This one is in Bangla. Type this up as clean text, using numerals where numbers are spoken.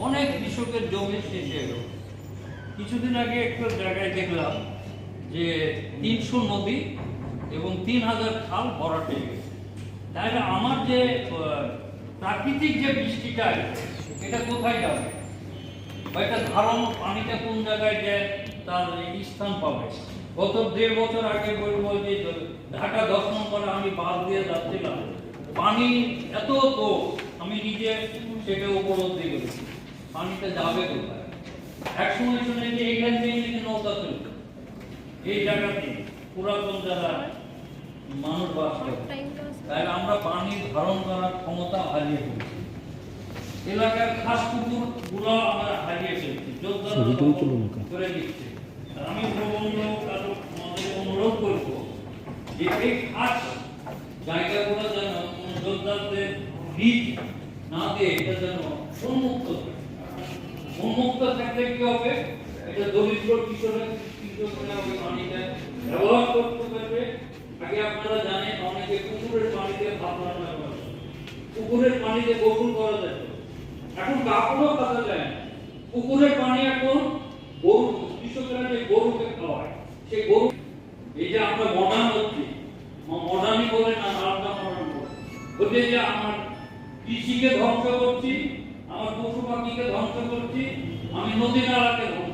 অনেক কৃষকের জমি শেষ হয়ে গেল। কিছুদিন আগে একটা জায়গায় দেখলাম যে 300 নদী এবং 3000 খাল ভরাট হয়ে গেছে। তাহলে আমার যে প্রাকৃতিক যে বৃষ্টিটা এটা কোথায় যাবে, বা এটা ধারণ পানিটা কোন জায়গায় যায় তার স্থান পাবে? গত 1.5 বছর আগে বলবো যে ঢাকা 10 নম্বরে আমি বাস দিয়ে যাচ্ছিলাম, পানি এত তো আমি নিজে সেটা উপলব্ধি করেছি। পানিটা যাবে কোথায়? এক সময় শুনে যে এইখান থেকে নাকি নৌকা চলবে, এই জায়গাতে পুরাতন যারা মানুষ বাস করে, তাহলে আমরা পানি ধারণ করার ক্ষমতা হারিয়ে ফেলছি। এলাকার খাস পুকুর গুলো আমরা হারিয়ে ফেলছি, করে দিচ্ছে। আমি প্রবন্ধ কারো অনুরোধ করব যে এই খাস জায়গাগুলো যেন যোদ্ধাদের ভিড় না দিয়ে এটা যেন উন্মুক্ত থাকে। উন্মুক্ত থাকলে কি হবে, এটা দরিদ্র কৃষকরা ওই পানিটা ব্যবহার করতে পারবে। আগে আপনারা জানেন অনেকে পুকুরের পানিতে ভাত রান্না করে, পুকুরের পানিতে গোসল করা যেত, এখন কাপড়ও কাচা যায় না। পুকুরের পানি এখন গরু, কৃষকরা যে গরুকে খাওয়ায়, সেই গরু, এই যে আমরা মডার্ন হচ্ছি, মডার্নই বলে না, আলাদা মডার্ন বলে যে আমার কৃষিকে ধ্বংস করছি, আমার পশু পাখিকে ধ্বংস করছি, আমি নদী নালাকে ধ্বংস